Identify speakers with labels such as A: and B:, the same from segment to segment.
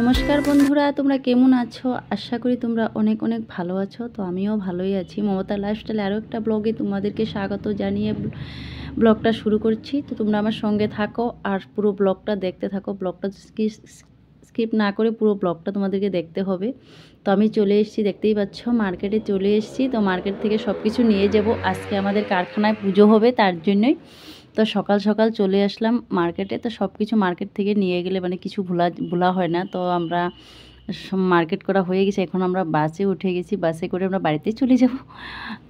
A: নমস্কার বন্ধুরা, তোমরা কেমন আছো? আশা করি তোমরা অনেক অনেক ভালো আছো। তো আমিও ভালোই আছি। মমতা লাইফস্টাইলে আরও একটা ব্লগে তোমাদেরকে স্বাগত জানিয়ে ব্লগটা শুরু করছি। তো তোমরা আমার সঙ্গে থাকো আর পুরো ব্লগটা দেখতে থাকো। ব্লগটা স্কিপ না করে পুরো ব্লগটা তোমাদেরকে দেখতে হবে। তো আমি চলে এসেছি, দেখতেই পাচ্ছ মার্কেটে চলে এসেছি। তো মার্কেট থেকে সব কিছু নিয়ে যাব। আজকে আমাদের কারখানায় পুজো হবে, তার জন্যই তো সকাল সকাল চলে আসলাম মার্কেটে। তো সব কিছু মার্কেট থেকে নিয়ে গেলে মানে কিছু ভোলা হয় না। তো আমরা মার্কেট করা হয়ে গেছে, এখন আমরা বাসে উঠে গেছি। বাসে করে আমরা বাড়িতে চলে যাব।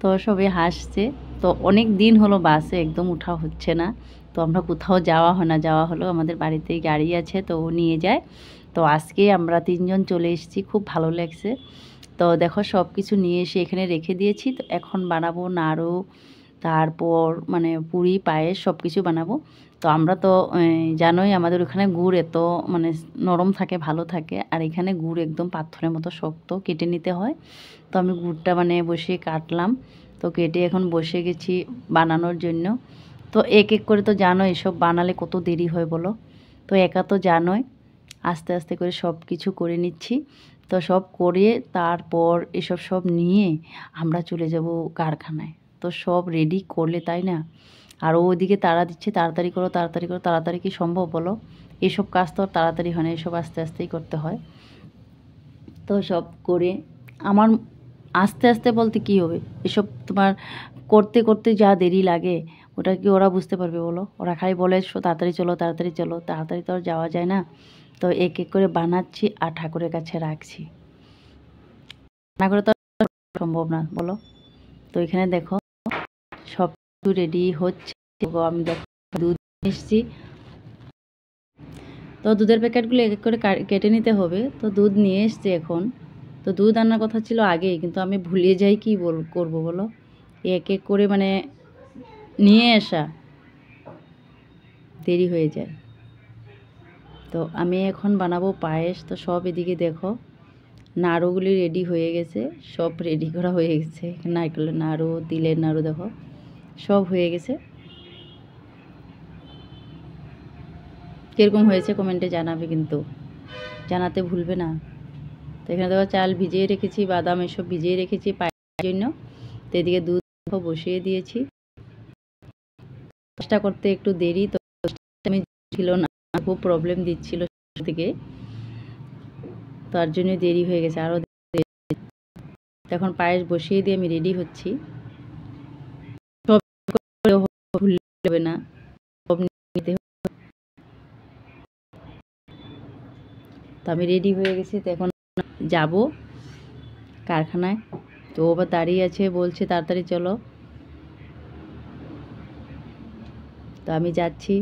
A: তো সবাই হাসছে। তো অনেক দিন হলো বাসে একদম উঠা হচ্ছে না। তো আমরা কোথাও যাওয়া হয় না, যাওয়া হলো আমাদের বাড়িতে গাড়ি আছে, তো ও নিয়ে যায়। তো আজকে আমরা 3 জন চলে এসেছি, খুব ভালো লাগছে। তো দেখো সব কিছু নিয়ে এসে এখানে রেখে দিয়েছি। তো এখন বানাবো নাড়ু, তারপর মানে পুরি, পায়েস সব কিছু বানাবো। তো আমরা তো জানোই আমাদের ওখানে গুড় এত মানে নরম থাকে, ভালো থাকে, আর এখানে গুড় একদম পাথরের মতো শক্ত, কেটে নিতে হয়। তো আমি গুড়টা মানে বসে কাটলাম। তো কেটে এখন বসে গেছি বানানোর জন্য। তো এক এক করে তো জানোই এসব বানালে কত দেরি হয় বলো। তো একা তো জানোই, আস্তে আস্তে করে সব কিছু করে নিচ্ছি। তো সব করে তারপর এসব সব নিয়ে আমরা চলে যাব কারখানায়। তো সব রেডি করলে তাই না, আর ওদিকে তাড়া দিচ্ছে, তাড়াতাড়ি করো তাড়াতাড়ি করো। তাড়াতাড়ি কি সম্ভব বলো? এসব কাজ তো আর তাড়াতাড়ি হয় না, এসব আস্তে আস্তেই করতে হয়। তো সব করে আমার আস্তে আস্তে বলতে কি হবে, এসব তোমার করতে করতে যা দেরি লাগে ওটা কি ওরা বুঝতে পারবে বলো? ওরা খালি বলে তাড়াতাড়ি চলো তাড়াতাড়ি চলো, তাড়াতাড়ি তো আর যাওয়া যায় না। তো এক এক করে বানাচ্ছি আর ঠাকুরের কাছে রাখছি, না করে তো সম্ভব না বলো। তো এখানে দেখো সব কিছু রেডি হচ্ছে। আমি দেখো দুধ এসেছি। তো দুধের প্যাকেটগুলো এক এক করে কেটে নিতে হবে। তো দুধ নিয়ে এসছি এখন। তো দুধ আনার কথা ছিল আগেই, কিন্তু আমি ভুলিয়ে যাই, কি করবো বলো। এক এক করে মানে নিয়ে আসা দেরি হয়ে যায়। তো আমি এখন বানাবো পায়েস। তো সব এদিকে দেখো নাড়ুগুলি রেডি হয়ে গেছে, সব রেডি করা হয়ে গেছে। নারকেলের নাড়ু, তিলের নাড়ু দেখো সব হয়ে গেছে। কীরকম হয়েছে কমেন্টে জানাবে, কিন্তু জানাতে ভুলবে না। তো এখানে দেখো চাল ভিজিয়ে রেখেছি, বাদাম এসব ভিজিয়ে রেখেছি পায়ের জন্য। তো এদিকে দুধ বসিয়ে দিয়েছি। চেষ্টা করতে একটু দেরি, তো আমি ছিল না, খুব প্রবলেম দিচ্ছিল থেকে, তার জন্য দেরি হয়ে গেছে আরও। এখন পায়েস বসিয়ে দিয়ে আমি রেডি হচ্ছি। সব ভুললে হবে না, সব নিতে হবে। তো আমি রেডি হয়ে গেছি। তো এখন যাব কারখানায়। তো ও আবার দাঁড়িয়ে আছে, বলছে তাড়াতাড়ি চলো। তো আমি যাচ্ছি।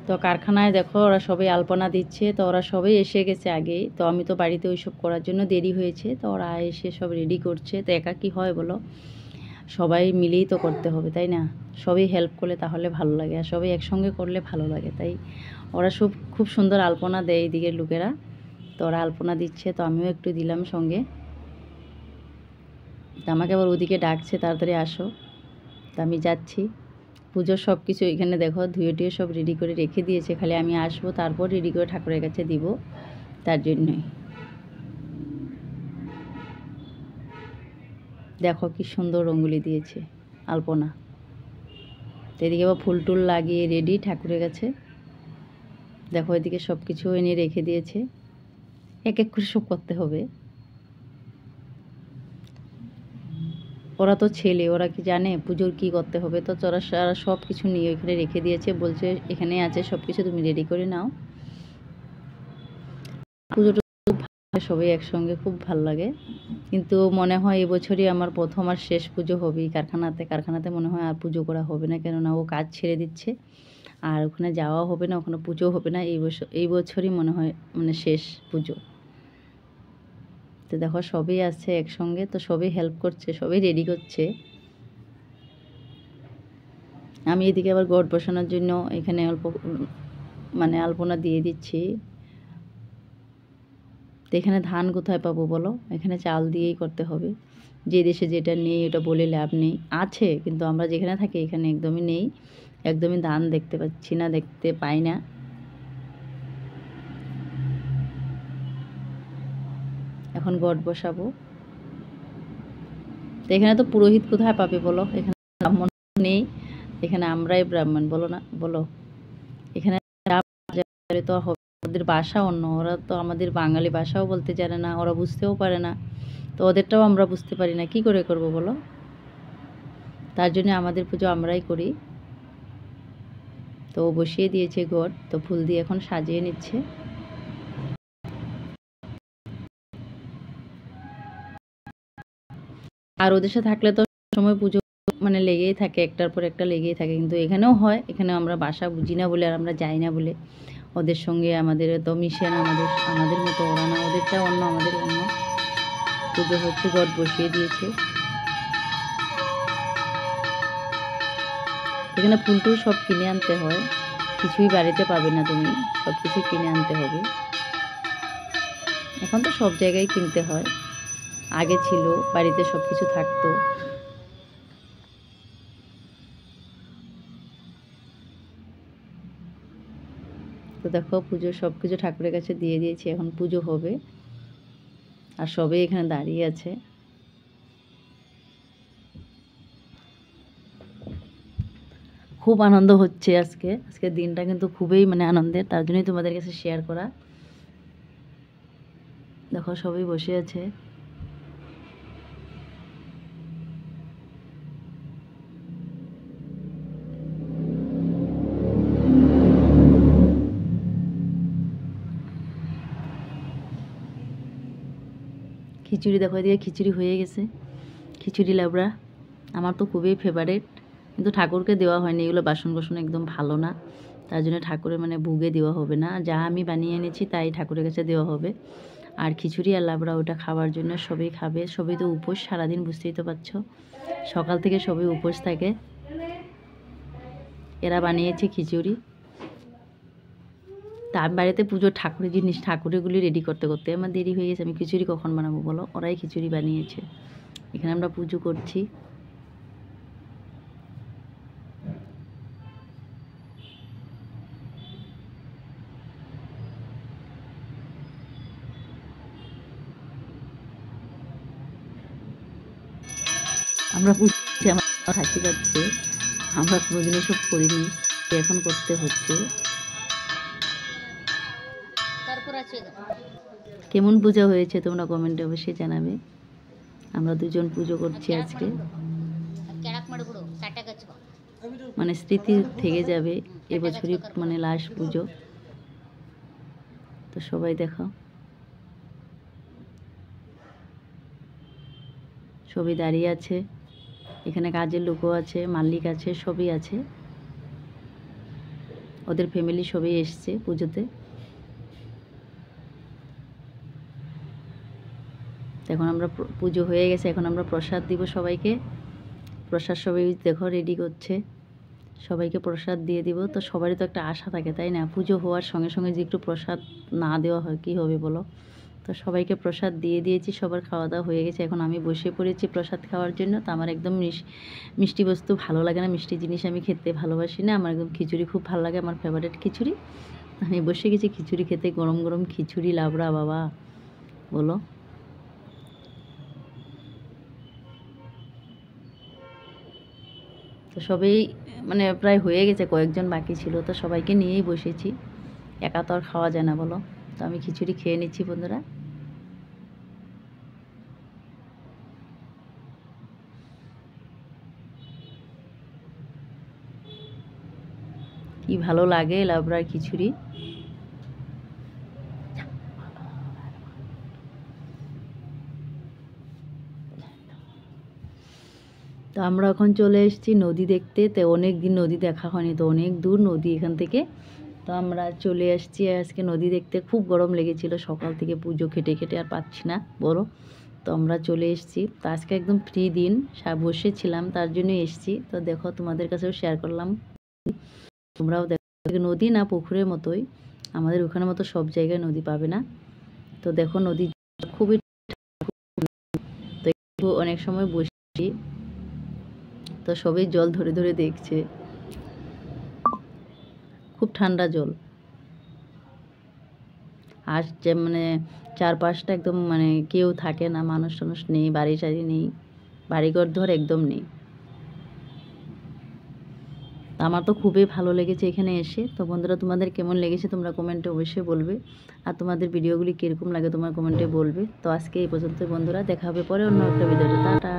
A: তো কারখানায় দেখো ওরা সবাই আলপনা দিচ্ছে। তো ওরা সবাই এসে গেছে আগেই। তো আমি তো বাড়িতে ওইসব করার জন্য দেরি হয়েছে। তো ওরা এসে সব রেডি করছে। তো একা কি হয় বলো, সবাই মিলেই তো করতে হবে তাই না? সবাই হেল্প করলে তাহলে ভালো লাগে, আর সবাই একসঙ্গে করলে ভালো লাগে। তাই ওরা খুব সুন্দর আলপনা দেয় এইদিকের লোকেরা। তো ওরা আলপনা দিচ্ছে, তো আমিও একটু দিলাম সঙ্গে। তো আমাকে আবার ওদিকে ডাকছে তাড়াতাড়ি আসো। তো আমি যাচ্ছি। পুজোর সব কিছু এখানে দেখো ধুয়ে টুয়ে সব রেডি করে রেখে দিয়েছে, খালি আমি আসবো তারপর রেডি করে ঠাকুরের কাছে দিব, তার জন্যই। দেখো কি সুন্দর রঙ্গোলি দিয়েছে, আলপনা। তো এদিকে আবার ফুল টুল লাগিয়ে রেডি ঠাকুরের কাছে। দেখো এদিকে সব কিছু এনে রেখে দিয়েছে, এক এক করে সব করতে হবে। ওরা তো ছেলে, ওরা কি জানে পুজোর কি করতে হবে? তো ওরা সব কিছু নিয়ে ওইখানে রেখে দিয়েছে, বলছে এখানে আছে সব কিছু, তুমি রেডি করে নাও। পুজোটা সবাই একসঙ্গে খুব ভালো লাগে। কিন্তু মনে হয় এবছরই আমার প্রথম আর শেষ পুজো হবে কারখানাতে মনে হয় আর পুজো করা হবে না, কেননা ও কাজ ছেড়ে দিচ্ছে, আর ওখানে যাওয়াও হবে না, ওখানে পুজো হবে না। এই বছরই মনে হয় মানে শেষ পুজো। তো দেখো সবই আছে একসঙ্গে, তো সবই হেল্প করছে, সবই রেডি করছে। আমি এদিকে আবার ঘট বসানোর জন্য এখানে অল্প মানে আলপনা দিয়ে দিচ্ছি। তো এখানে ধান কোথায় পাবো বলো, এখানে চাল দিয়েই করতে হবে। যে দেশে যেটা নেই এটা বলে লাভ নেই, আছে কিন্তু আমরা যেখানে থাকি এখানে একদমই নেই, একদমই ধান দেখতে পাচ্ছি না, দেখতে পাই না। এখন গড় বসাবো। তো এখানে তো পুরোহিত কোথায় পাবে বলো, এখানে ব্রাহ্মণ নেই, এখানে আমরাই ব্রাহ্মণ, বলো না বলো। এখানে তো হবে, ওদের ভাষা অন্য, ওরা তো আমাদের বাঙালি ভাষাও বলতে জানে না, ওরা বুঝতেও পারে না, তো ওদেরটাও আমরা বুঝতে পারি না, কি করে করব বলো। তার জন্য আমাদের পুজো আমরাই করি। তো বসিয়ে দিয়েছে ঘট, তো ফুল দিয়ে এখন সাজিয়ে নিচ্ছে। আর ওদের সাথে থাকলে তো সময় পুজো মানে লেগেই থাকে, একটার পর একটা লেগেই থাকে, কিন্তু এখানেও হয়, এখানেও আমরা ভাষা বুঝি না বলে আর আমরা যাই না বলে ওদের সঙ্গে আমাদের তো মিশে না, আমাদের মতো ওরা না, ওদেরটা অন্য আমাদের অন্য। পুজো হচ্ছে, ঘট বসিয়ে দিয়েছে। এখানে ফুল টুল সব কিনে আনতে হয়, কিছুই বাড়িতে পাবে না তুমি, সব কিছু কিনে আনতে হবে। এখন তো সব জায়গায় কিনতে হয়, আগে ছিল বাড়িতে সব কিছু থাকতো। তো দেখো পুজো সব কিছু ঠাকুরের কাছে দিয়ে দিয়েছি, এখন পুজো হবে। আর সবাই এখানে দাঁড়িয়ে আছে। খুব আনন্দ হচ্ছে আজকের দিনটা কিন্তু খুবই মানে আনন্দের, তার জন্যই তোমাদের কাছে শেয়ার করা। দেখো সবাই বসে আছে। খিচুড়ি দেখো, এদিকে খিচুড়ি হয়ে গেছে, খিচুড়ি লাবড়া আমার তো খুবই ফেভারিট, কিন্তু ঠাকুরকে দেওয়া হয়নি, এগুলো বাসন বাসন একদম ভালো না, তার জন্য ঠাকুরের মানে ভুগে দেওয়া হবে না, যা আমি বানিয়ে এনেছি তাই ঠাকুরের কাছে দেওয়া হবে। আর খিচুড়ি আর লাবড়া ওটা খাওয়ার জন্য সবাই খাবে, সবাই তো উপোস সারাদিন, বুঝতেই তো পারছো, সকাল থেকে সবাই উপোস থাকে। এরা বানিয়েছে খিচুড়ি। তা আমি বাড়িতে পুজোর ঠাকুরের জিনিস, ঠাকুরেরগুলি রেডি করতে করতে আমার দেরি হয়ে গেছে, আমি খিচুড়ি কখন বানাবো বলো, ওরাই খিচুড়ি বানিয়েছে। এখানে আমরা পুজো করছি। আমরা বুঝছি, আমার হাসি পাচ্ছে, আমরা কোনোদিন এসব করিনি, এখন করতে হচ্ছে। কেমন পূজা হয়েছে তোমরা কমেন্টে অবশ্যই জানাবে। আমরা দুজন পুজো করছি আজকে, মানে স্মৃতি থেকে যাবে, এবছরই মানে লাস্ট পুজো। তো সবাই দেখো, সবাই দাঁড়িয়ে আছে, এখানে কাজের লোকও আছে, মালিক আছে, সবই আছে, ওদের ফ্যামিলি সবাই এসছে পুজোতে। এখন আমরা পুজো হয়ে গেছে, এখন আমরা প্রসাদ দিব সবাইকে। প্রসাদ সবাই দেখো রেডি করছে, সবাইকে প্রসাদ দিয়ে দিব। তো সবারই তো একটা আশা থাকে তাই না, পুজো হওয়ার সঙ্গে সঙ্গে যে একটু প্রসাদ না দেওয়া হয় কী হবে বলো। তো সবাইকে প্রসাদ দিয়ে দিয়েছি, সবার খাওয়া দাওয়া হয়ে গেছে, এখন আমি বসে পড়েছি প্রসাদ খাওয়ার জন্য। তো আমার একদম মিষ্টি বস্তু ভালো লাগে না, মিষ্টি জিনিস আমি খেতে ভালোবাসি না, আমার একদম খিচুড়ি খুব ভালো লাগে, আমার ফেভারিট খিচুড়ি। আমি বসে গেছি খিচুড়ি খেতে, গরম গরম খিচুড়ি লাবড়া বাবা বলো। তো সবাই মানে প্রায় হয়ে গেছে, কয়েকজন বাকি ছিল, তো সবাইকে নিয়েই বসেছি, একা তো আর খাওয়া যায় না বলো। তো আমি খিচুড়ি খেয়ে নিচ্ছি বন্ধুরা। কি ভালো লাগে লাবড়ার খিচুড়ি। তো আমরা এখন চলে এসেছি নদী দেখতে, তো অনেক দিন নদী দেখা হয়নি, তো অনেক দূর নদী এখান থেকে। তো আমরা চলে আসছি আজকে নদী দেখতে, খুব গরম লেগেছিল সকাল থেকে পুজো খেটে খেটে আর পাচ্ছি না বলো। তো আমরা চলে এসেছি, তো আজকে একদম ফ্রি দিন, বসেছিলাম তার জন্য এসেছি। তো দেখো তোমাদের কাছেও শেয়ার করলাম, তোমরাও দেখো, নদী না পুকুরের মতোই, আমাদের ওখানের মতো সব জায়গায় নদী পাবে না। তো দেখো নদী খুবই, তো একটু অনেক সময় বসি, তো সবাই জল ধরে ধরে দেখছে, খুব ঠান্ডা জল। আর যে মানে চারপাশটা একদম মানে কেউ থাকে না, মানুষ টানুষ নেই, বাড়ি টাড়ি নেই, বাড়িঘর ধর একদম নেই। আমার তো খুবই ভালো লেগেছে এখানে এসে। তো বন্ধুরা, তোমাদের কেমন লেগেছে তোমরা কমেন্টে অবশ্যই বলবে, আর তোমাদের ভিডিওগুলি কীরকম লাগে তোমার কমেন্টে বলবে। তো আজকে এই পর্যন্ত বন্ধুরা, দেখা হবে পরে অন্য একটা ভিডিওতে। টাটা।